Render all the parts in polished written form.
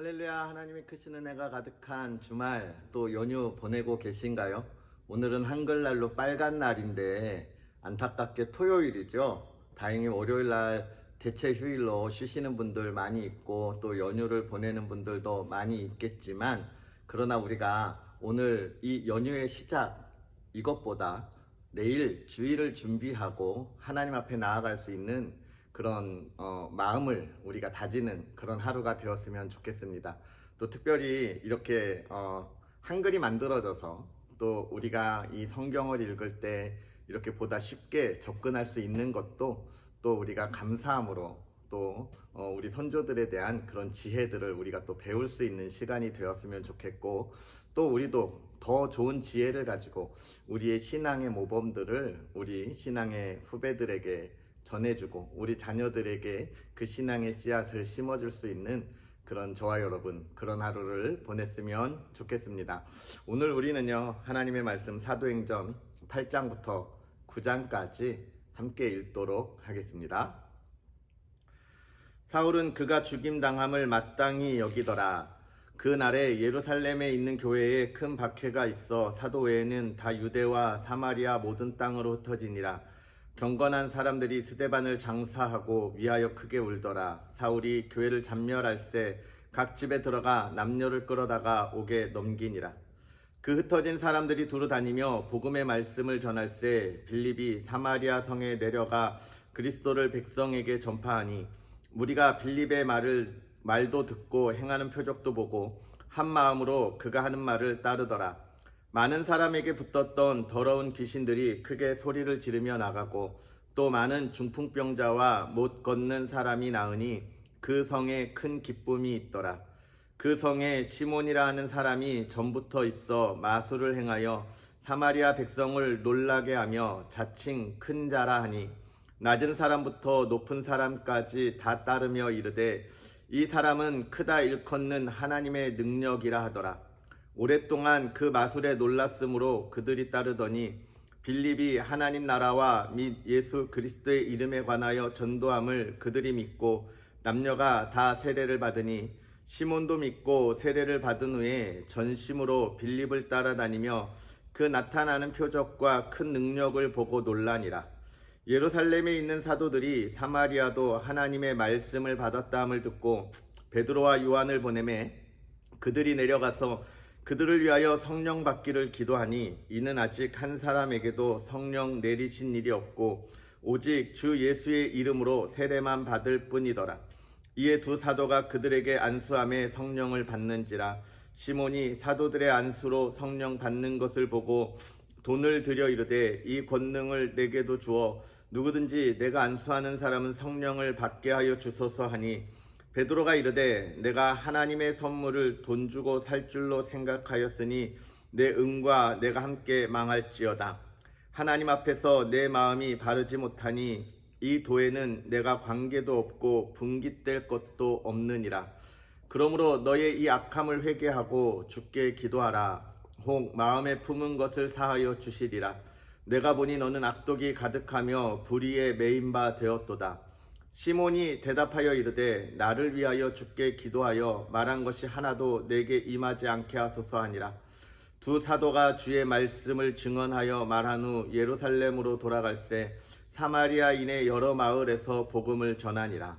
할렐루야. 하나님의 크신 은혜가 가득한 주말 또 연휴 보내고 계신가요? 오늘은 한글날로 빨간 날인데 안타깝게 토요일이죠. 다행히 월요일날 대체 휴일로 쉬시는 분들 많이 있고 또 연휴를 보내는 분들도 많이 있겠지만, 그러나 우리가 오늘 이 연휴의 시작 이것보다 내일 주일을 준비하고 하나님 앞에 나아갈 수 있는 그런 마음을 우리가 다지는 그런 하루가 되었으면 좋겠습니다. 또 특별히 이렇게 한글이 만들어져서 또 우리가 이 성경을 읽을 때 이렇게 보다 쉽게 접근할 수 있는 것도 또 우리가 감사함으로 또 우리 선조들에 대한 그런 지혜들을 우리가 또 배울 수 있는 시간이 되었으면 좋겠고, 또 우리도 더 좋은 지혜를 가지고 우리의 신앙의 모범들을 우리 신앙의 후배들에게 전해주고 우리 자녀들에게 그 신앙의 씨앗을 심어줄 수 있는 그런 저와 여러분, 그런 하루를 보냈으면 좋겠습니다. 오늘 우리는요, 하나님의 말씀 사도행전 8장부터 9장까지 함께 읽도록 하겠습니다. 사울은 그가 죽임당함을 마땅히 여기더라. 그 날에 예루살렘에 있는 교회에 큰 박해가 있어 사도 외에는 다 유대와 사마리아 모든 땅으로 흩어지니라. 경건한 사람들이 스데반을 장사하고 위하여 크게 울더라. 사울이 교회를 잡멸할세 각 집에 들어가 남녀를 끌어다가 옥에 넘기니라. 그 흩어진 사람들이 두루 다니며 복음의 말씀을 전할세 빌립이 사마리아 성에 내려가 그리스도를 백성에게 전파하니, 무리가 빌립의 말도 듣고 행하는 표적도 보고 한 마음으로 그가 하는 말을 따르더라. 많은 사람에게 붙었던 더러운 귀신들이 크게 소리를 지르며 나가고 또 많은 중풍병자와 못 걷는 사람이 나으니 그 성에 큰 기쁨이 있더라. 그 성에 시몬이라 하는 사람이 전부터 있어 마술을 행하여 사마리아 백성을 놀라게 하며 자칭 큰 자라 하니, 낮은 사람부터 높은 사람까지 다 따르며 이르되 이 사람은 크다 일컫는 하나님의 능력이라 하더라. 오랫동안 그 마술에 놀랐으므로 그들이 따르더니 빌립이 하나님 나라와 및 예수 그리스도의 이름에 관하여 전도함을 그들이 믿고 남녀가 다 세례를 받으니, 시몬도 믿고 세례를 받은 후에 전심으로 빌립을 따라다니며 그 나타나는 표적과 큰 능력을 보고 놀라니라. 예루살렘에 있는 사도들이 사마리아도 하나님의 말씀을 받았다함을 듣고 베드로와 요한을 보내매 그들이 내려가서 그들을 위하여 성령 받기를 기도하니, 이는 아직 한 사람에게도 성령 내리신 일이 없고 오직 주 예수의 이름으로 세례만 받을 뿐이더라. 이에 두 사도가 그들에게 안수함에 성령을 받는지라. 시몬이 사도들의 안수로 성령 받는 것을 보고 돈을 들여 이르되 이 권능을 내게도 주어 누구든지 내가 안수하는 사람은 성령을 받게 하여 주소서 하니, 베드로가 이르되 내가 하나님의 선물을 돈 주고 살 줄로 생각하였으니 내 은과 내가 함께 망할지어다. 하나님 앞에서 내 마음이 바르지 못하니 이 도에는 내가 관계도 없고 분깃될 것도 없느니라. 그러므로 너의 이 악함을 회개하고 주께 기도하라. 혹 마음에 품은 것을 사하여 주시리라. 내가 보니 너는 악독이 가득하며 불의에 매인 바 되었도다. 시몬이 대답하여 이르되 나를 위하여 주께 기도하여 말한 것이 하나도 내게 임하지 않게 하소서 하니라. 두 사도가 주의 말씀을 증언하여 말한 후 예루살렘으로 돌아갈새 사마리아인의 여러 마을에서 복음을 전하니라.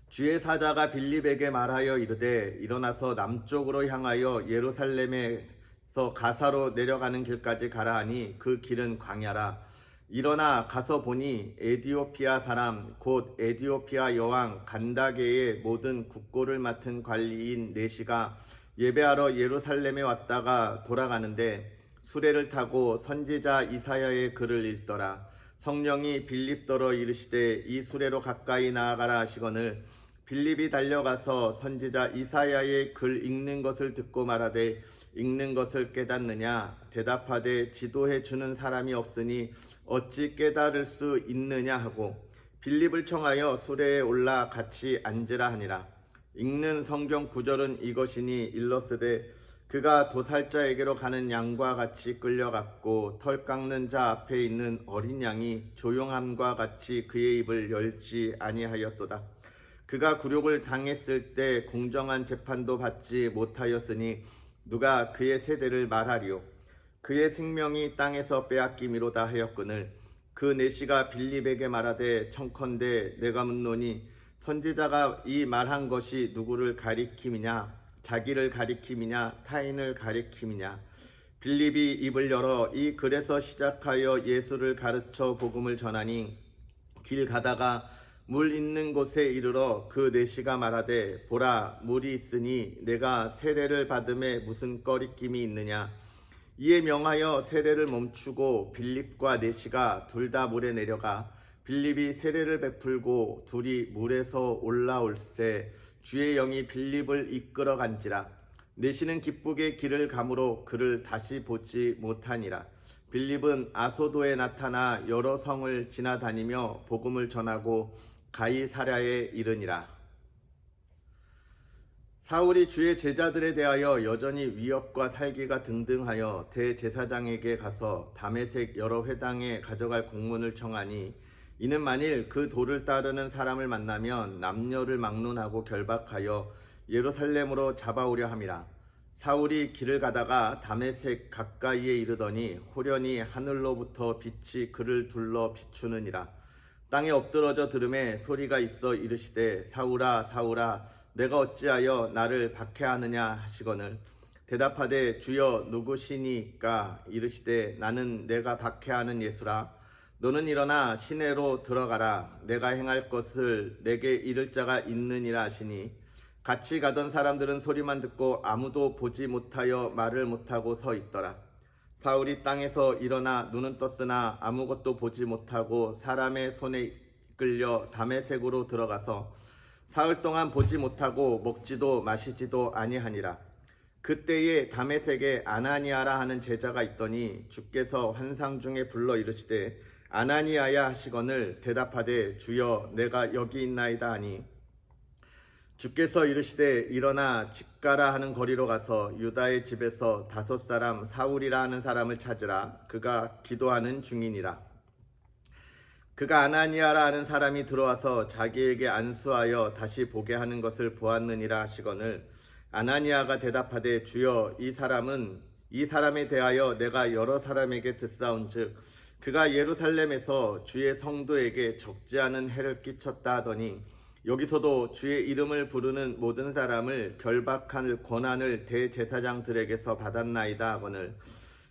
주의 사자가 빌립에게 말하여 이르되 일어나서 남쪽으로 향하여 예루살렘에서 가사로 내려가는 길까지 가라 하니 그 길은 광야라. 일어나 가서 보니 에디오피아 사람 곧 에디오피아 여왕 간다게의 모든 국고를 맡은 관리인 네시가 예배하러 예루살렘에 왔다가 돌아가는데 수레를 타고 선지자 이사야의 글을 읽더라. 성령이 빌립더러 이르시되 이 수레로 가까이 나아가라 하시거늘, 빌립이 달려가서 선지자 이사야의 글 읽는 것을 듣고 말하되 읽는 것을 깨닫느냐? 대답하되 지도해 주는 사람이 없으니 어찌 깨달을 수 있느냐 하고 빌립을 청하여 수레에 올라 같이 앉으라 하니라. 읽는 성경 구절은 이것이니 일러스되 그가 도살자에게로 가는 양과 같이 끌려갔고 털 깎는 자 앞에 있는 어린 양이 조용함과 같이 그의 입을 열지 아니하였도다. 그가 굴욕을 당했을 때 공정한 재판도 받지 못하였으니 누가 그의 세대를 말하리요. 그의 생명이 땅에서 빼앗김이로다 하였거늘 그 내시가 빌립에게 말하되 청컨대 내가 묻노니 선지자가 이 말한 것이 누구를 가리킴이냐 자기를 가리킴이냐 타인을 가리킴이냐. 빌립이 입을 열어 이 글에서 시작하여 예수를 가르쳐 복음을 전하니 길 가다가 물 있는 곳에 이르러 그 내시가 말하되 보라 물이 있으니 내가 세례를 받음에 무슨 꺼리낌이 있느냐. 이에 명하여 세례를 멈추고 빌립과 내시가 둘 다 물에 내려가 빌립이 세례를 베풀고 둘이 물에서 올라올새 주의 영이 빌립을 이끌어 간지라. 내시는 기쁘게 길을 가므로 그를 다시 보지 못하니라. 빌립은 아소도에 나타나 여러 성을 지나다니며 복음을 전하고 가이사랴에 이르니라. 사울이 주의 제자들에 대하여 여전히 위협과 살기가 등등하여 대제사장에게 가서 다메섹 여러 회당에 가져갈 공문을 청하니 이는 만일 그 도를 따르는 사람을 만나면 남녀를 막론하고 결박하여 예루살렘으로 잡아오려 함이라. 사울이 길을 가다가 다메섹 가까이에 이르더니 호련히 하늘로부터 빛이 그를 둘러 비추느니라. 땅에 엎드러져 들음에 소리가 있어 이르시되 사울아 사울아 내가 어찌하여 나를 박해하느냐 하시거늘 대답하되 주여 누구시니까. 이르시되 나는 내가 박해하는 예수라. 너는 일어나 시내로 들어가라. 내가 행할 것을 내게 이를 자가 있느니라 하시니 같이 가던 사람들은 소리만 듣고 아무도 보지 못하여 말을 못하고 서 있더라. 사울이 땅에서 일어나 눈은 떴으나 아무것도 보지 못하고 사람의 손에 이끌려 다메섹으로 들어가서 사흘 동안 보지 못하고 먹지도 마시지도 아니하니라. 그때에 다메섹에 아나니아라 하는 제자가 있더니 주께서 환상 중에 불러 이르시되 아나니아야 하시거늘 대답하되 주여 내가 여기 있나이다 하니 주께서 이르시되 일어나 집가라 하는 거리로 가서 유다의 집에서 5 사울이라 하는 사람을 찾으라. 그가 기도하는 중이니라. 그가 아나니아라 하는 사람이 들어와서 자기에게 안수하여 다시 보게 하는 것을 보았느니라 하시거늘 아나니아가 대답하되 주여 이 사람에 대하여 내가 여러 사람에게 듣사온즉 그가 예루살렘에서 주의 성도에게 적지 않은 해를 끼쳤다 하더니 여기서도 주의 이름을 부르는 모든 사람을 결박할 권한을 대제사장들에게서 받았나이다 하거늘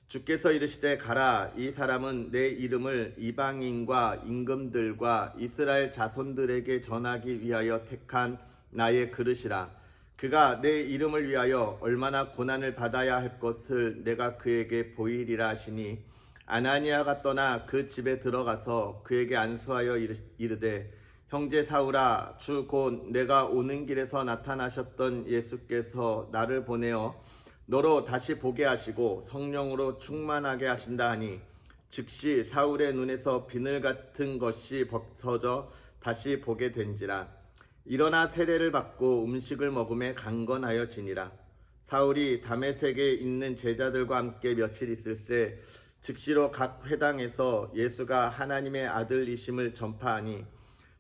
주께서 이르시되 가라. 이 사람은 내 이름을 이방인과 임금들과 이스라엘 자손들에게 전하기 위하여 택한 나의 그릇이라. 그가 내 이름을 위하여 얼마나 고난을 받아야 할 것을 내가 그에게 보이리라 하시니 아나니아가 떠나 그 집에 들어가서 그에게 안수하여 이르되 형제 사울아 주 곧 내가 오는 길에서 나타나셨던 예수께서 나를 보내어 너로 다시 보게 하시고 성령으로 충만하게 하신다 하니 즉시 사울의 눈에서 비늘 같은 것이 벗어져 다시 보게 된지라. 일어나 세례를 받고 음식을 먹음에 강건하여지니라. 사울이 다메섹에 있는 제자들과 함께 며칠 있을새 즉시로 각 회당에서 예수가 하나님의 아들이심을 전파하니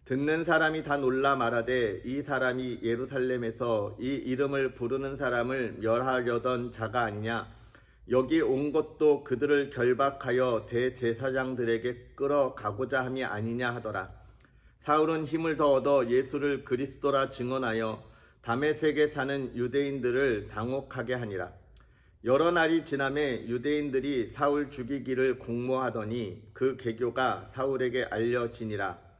듣는 사람이 다 놀라 말하되 이 사람이 예루살렘에서 이 이름을 부르는 사람을 멸하려던 자가 아니냐. 여기 온 것도 그들을 결박하여 대제사장들에게 끌어가고자 함이 아니냐 하더라. 사울은 힘을 더 얻어 예수를 그리스도라 증언하여 다메섹에 사는 유대인들을 당혹하게 하니라. 여러 날이 지남에 유대인들이 사울 죽이기를 공모하더니 그 계교가 사울에게 알려지니라.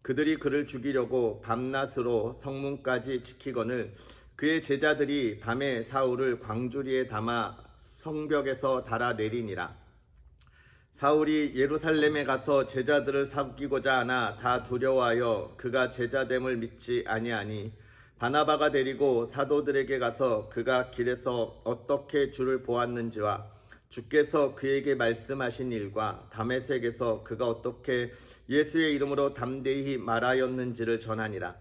그들이 그를 죽이려고 밤낮으로 성문까지 지키거늘 그의 제자들이 밤에 사울을 광주리에 담아 성벽에서 달아내리니라. 사울이 예루살렘에 가서 제자들을 사귀고자 하나 다 두려워하여 그가 제자됨을 믿지 아니하니 바나바가 데리고 사도들에게 가서 그가 길에서 어떻게 주를 보았는지와 주께서 그에게 말씀하신 일과 다메섹에서 그가 어떻게 예수의 이름으로 담대히 말하였는지를 전하니라.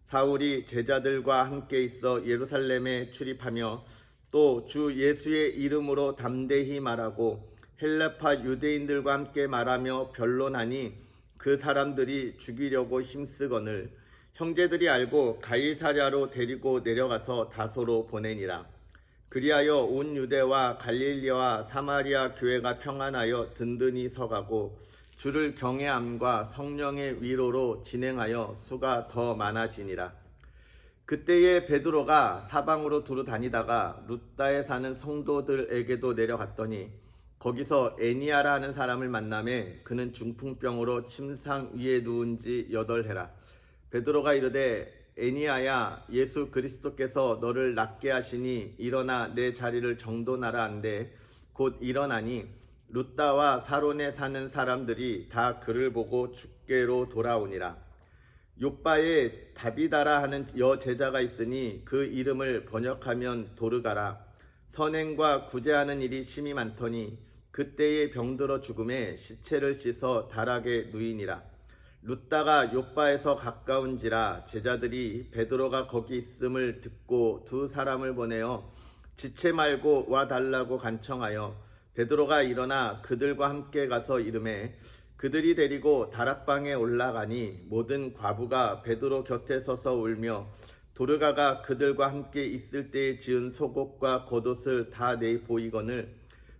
사울이 제자들과 함께 있어 예루살렘에 출입하며 또 주 예수의 이름으로 담대히 말하고 헬라파 유대인들과 함께 말하며 변론하니 그 사람들이 죽이려고 힘쓰거늘 형제들이 알고 가이사랴로 데리고 내려가서 다소로 보내니라. 그리하여 온 유대와 갈릴리와 사마리아 교회가 평안하여 든든히 서가고 주를 경외함과 성령의 위로로 진행하여 수가 더 많아지니라. 그때에 베드로가 사방으로 두루 다니다가 룻다에 사는 성도들에게도 내려갔더니 거기서 애니아라 하는 사람을 만나매 그는 중풍병으로 침상 위에 누운 지 8해라. 베드로가 이르되 애니아야, 예수 그리스도께서 너를 낫게 하시니 일어나 내 자리를 정돈하라 한데 곧 일어나니 룻다와 사론에 사는 사람들이 다 그를 보고 주께로 돌아오니라. 욥바에 다비다라 하는 여제자가 있으니 그 이름을 번역하면 도르가라. 선행과 구제하는 일이 심히 많더니 그때에 병들어 죽음에 시체를 씻어 다락에 누이니라. 룻다가 욥바에서 가까운지라 제자들이 베드로가 거기 있음을 듣고 2 사람을 보내어 지체 말고 와 달라고 간청하여 베드로가 일어나 그들과 함께 가서 이르매 그들이 데리고 다락방에 올라가니 모든 과부가 베드로 곁에 서서 울며 도르가가 그들과 함께 있을 때에 지은 속옷과 겉옷을 다 내 보이거늘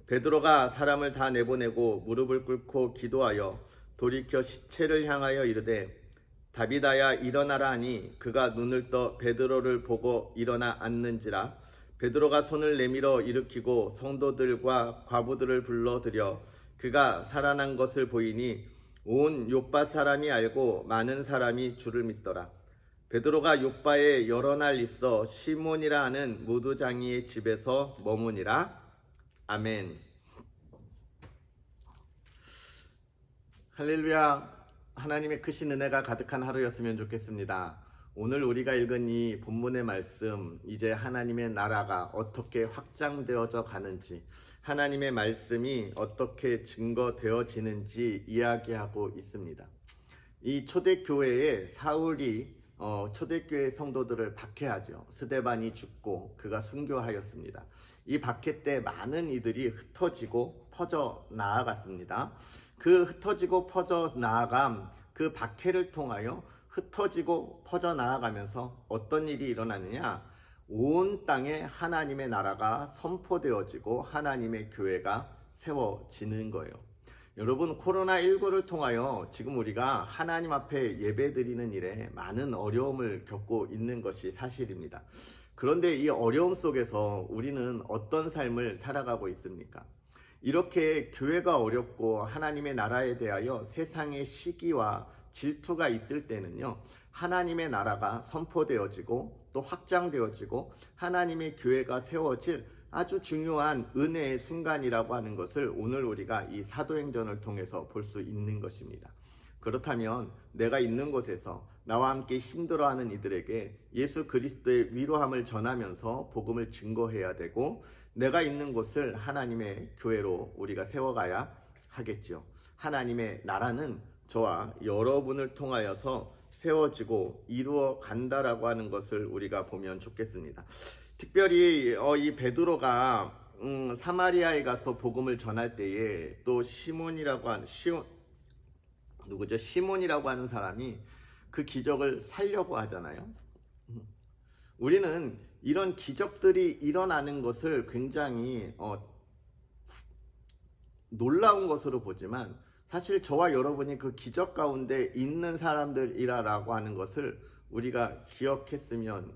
베드로가 사람을 다 내보내고 무릎을 꿇고 기도하여 돌이켜 시체를 향하여 이르되 다비다야 일어나라 하니 그가 눈을 떠 베드로를 보고 일어나 앉는지라. 베드로가 손을 내밀어 일으키고 성도들과 과부들을 불러들여 그가 살아난 것을 보이니 온 욥바 사람이 알고 많은 사람이 주를 믿더라. 베드로가 욥바에 여러 날 있어 시몬이라 하는 무두장이의 집에서 머무니라. 아멘. 할렐루야. 하나님의 크신 은혜가 가득한 하루였으면 좋겠습니다. 오늘 우리가 읽은 이 본문의 말씀, 이제 하나님의 나라가 어떻게 확장되어져 가는지, 하나님의 말씀이 어떻게 증거되어지는지 이야기하고 있습니다. 이 초대교회에 사울이 초대교회 성도들을 박해하죠. 스데반이 죽고 그가 순교하였습니다. 이 박해 때 많은 이들이 흩어지고 퍼져 나아갔습니다. 그 흩어지고 퍼져 나아감, 그 박해를 통하여 흩어지고 퍼져 나아가면서 어떤 일이 일어나느냐? 온 땅에 하나님의 나라가 선포되어지고 하나님의 교회가 세워지는 거예요. 여러분, 코로나19를 통하여 지금 우리가 하나님 앞에 예배드리는 일에 많은 어려움을 겪고 있는 것이 사실입니다. 그런데 이 어려움 속에서 우리는 어떤 삶을 살아가고 있습니까? 이렇게 교회가 어렵고 하나님의 나라에 대하여 세상의 시기와 질투가 있을 때는요, 하나님의 나라가 선포되어지고 또 확장되어지고 하나님의 교회가 세워질 아주 중요한 은혜의 순간이라고 하는 것을 오늘 우리가 이 사도행전을 통해서 볼 수 있는 것입니다. 그렇다면 내가 있는 곳에서 나와 함께 힘들어하는 이들에게 예수 그리스도의 위로함을 전하면서 복음을 증거해야 되고, 내가 있는 곳을 하나님의 교회로 우리가 세워가야 하겠죠. 하나님의 나라는 저와 여러분을 통하여서 세워지고 이루어 간다라고 하는 것을 우리가 보면 좋겠습니다. 특별히 이 베드로가 사마리아에 가서 복음을 전할 때에 또 시몬이라고 하는 사람이 그 기적을 살려고 하잖아요. 우리는 이런 기적들이 일어나는 것을 굉장히 놀라운 것으로 보지만, 사실 저와 여러분이 그 기적 가운데 있는 사람들이라고 하는 것을 우리가 기억했으면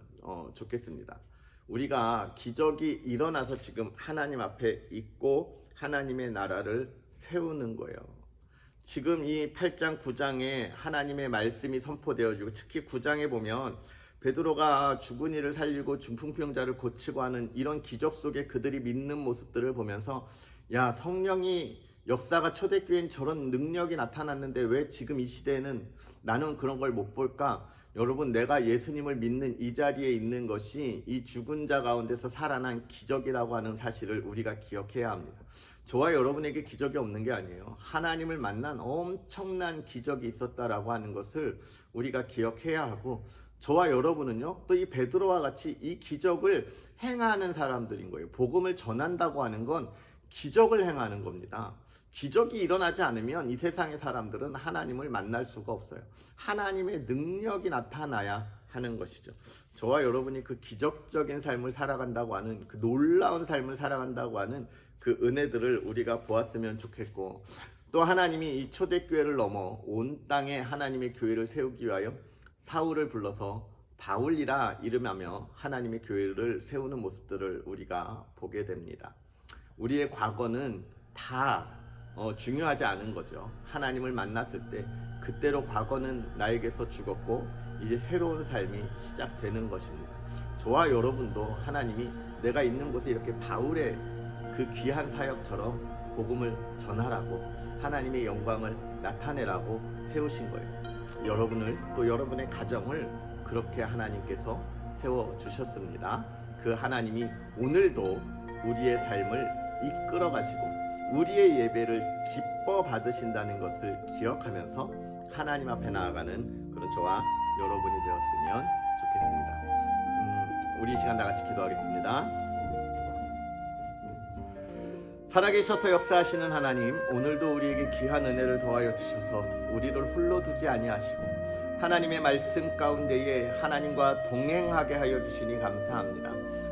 좋겠습니다. 우리가 기적이 일어나서 지금 하나님 앞에 있고 하나님의 나라를 세우는 거예요. 지금 이 8장 9장에 하나님의 말씀이 선포되어지고, 특히 9장에 보면 베드로가 죽은 이를 살리고 중풍병자를 고치고 하는 이런 기적 속에 그들이 믿는 모습들을 보면서, 야, 성령이 역사가 초대교회엔 저런 능력이 나타났는데 왜 지금 이 시대에는 나는 그런 걸 못 볼까? 여러분, 내가 예수님을 믿는 이 자리에 있는 것이 이 죽은 자 가운데서 살아난 기적이라고 하는 사실을 우리가 기억해야 합니다. 저와 여러분에게 기적이 없는 게 아니에요. 하나님을 만난 엄청난 기적이 있었다라고 하는 것을 우리가 기억해야 하고, 저와 여러분은요, 또 이 베드로와 같이 이 기적을 행하는 사람들인 거예요. 복음을 전한다고 하는 건 기적을 행하는 겁니다. 기적이 일어나지 않으면 이 세상의 사람들은 하나님을 만날 수가 없어요. 하나님의 능력이 나타나야 하는 것이죠. 저와 여러분이 그 기적적인 삶을 살아간다고 하는, 그 놀라운 삶을 살아간다고 하는 그 은혜들을 우리가 보았으면 좋겠고, 또 하나님이 이 초대교회를 넘어 온 땅에 하나님의 교회를 세우기 위하여 사울을 불러서 바울이라 이름하며 하나님의 교회를 세우는 모습들을 우리가 보게 됩니다. 우리의 과거는 다 중요하지 않은 거죠. 하나님을 만났을 때 그때로 과거는 나에게서 죽었고 이제 새로운 삶이 시작되는 것입니다. 저와 여러분도 하나님이 내가 있는 곳에 이렇게 바울의 그 귀한 사역처럼 복음을 전하라고, 하나님의 영광을 나타내라고 세우신 거예요. 여러분을, 또 여러분의 가정을 그렇게 하나님께서 세워주셨습니다. 그 하나님이 오늘도 우리의 삶을 이끌어 가시고 우리의 예배를 기뻐 받으신다는 것을 기억하면서 하나님 앞에 나아가는 그런 저와 여러분이 되었으면 좋겠습니다. 우리 이 시간 다 같이 기도하겠습니다. 살아계셔서 역사하시는 하나님, 오늘도 우리에게 귀한 은혜를 더하여 주셔서 우리를 홀로 두지 아니하시고 하나님의 말씀 가운데에 하나님과 동행하게 하여 주시니 감사합니다.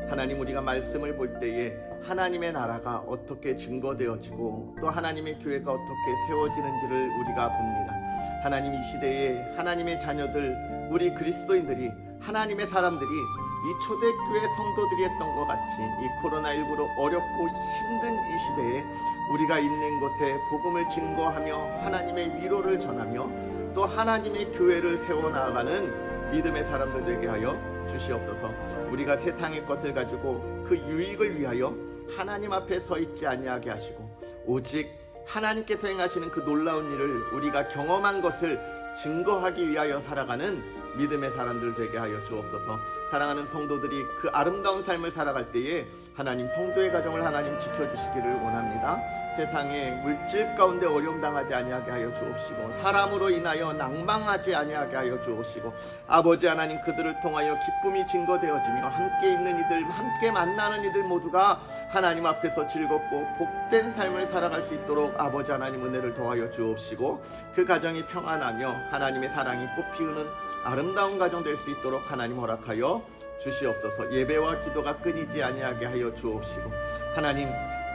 하나님, 우리가 말씀을 볼 때에 하나님의 나라가 어떻게 증거되어지고 또 하나님의 교회가 어떻게 세워지는지를 우리가 봅니다. 하나님, 이 시대에 하나님의 자녀들, 우리 그리스도인들이, 하나님의 사람들이 이 초대교회 성도들이 했던 것 같이 이 코로나19로 어렵고 힘든 이 시대에 우리가 있는 곳에 복음을 증거하며 하나님의 위로를 전하며 또 하나님의 교회를 세워나가는 믿음의 사람들 되게 하여 주시옵소서. 우리가 세상의 것을 가지고 그 유익을 위하여 하나님 앞에 서 있지 아니하게 하시고 오직 하나님께서 행하시는 그 놀라운 일을 우리가 경험한 것을 증거하기 위하여 살아가는 믿음의 사람들 되게 하여 주옵소서. 사랑하는 성도들이 그 아름다운 삶을 살아갈 때에 하나님, 성도의 가정을 하나님 지켜주시기를 원합니다. 세상에 물질 가운데 어려움 당하지 아니하게 하여 주옵시고 사람으로 인하여 낭망하지 아니하게 하여 주옵시고 아버지 하나님, 그들을 통하여 기쁨이 증거되어지며 함께 있는 이들, 함께 만나는 이들 모두가 하나님 앞에서 즐겁고 복된 삶을 살아갈 수 있도록 아버지 하나님 은혜를 더하여 주옵시고 그 가정이 평안하며 하나님의 사랑이 꽃피우는 아름다운 가정 될 수 있도록 하나님 허락하여 주시옵소서. 예배와 기도가 끊이지 아니하게 하여 주옵시고 하나님,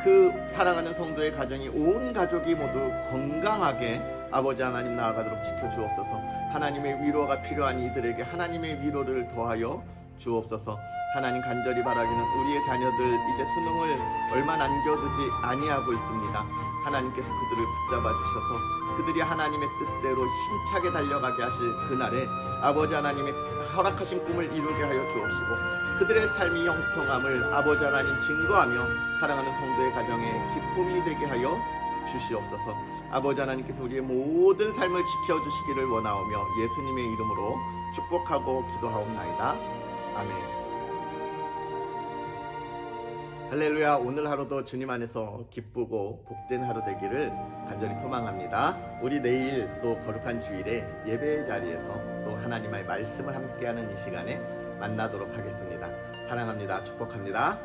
그 사랑하는 성도의 가정이 온 가족이 모두 건강하게 아버지 하나님 나아가도록 지켜주옵소서. 하나님의 위로가 필요한 이들에게 하나님의 위로를 더하여 주옵소서. 하나님, 간절히 바라기는 우리의 자녀들 이제 수능을 얼마 남겨두지 아니하고 있습니다. 하나님께서 그들을 붙잡아 주셔서 그들이 하나님의 뜻대로 힘차게 달려가게 하실 그날에 아버지 하나님의 허락하신 꿈을 이루게 하여 주옵시고 그들의 삶이 형통함을 아버지 하나님 증거하며 사랑하는 성도의 가정에 기쁨이 되게 하여 주시옵소서. 아버지 하나님께서 우리의 모든 삶을 지켜주시기를 원하오며 예수님의 이름으로 축복하고 기도하옵나이다. 아멘. 할렐루야. 오늘 하루도 주님 안에서 기쁘고 복된 하루 되기를 간절히 소망합니다. 우리 내일 또 거룩한 주일에 예배의 자리에서 또 하나님의 말씀을 함께하는 이 시간에 만나도록 하겠습니다. 사랑합니다. 축복합니다.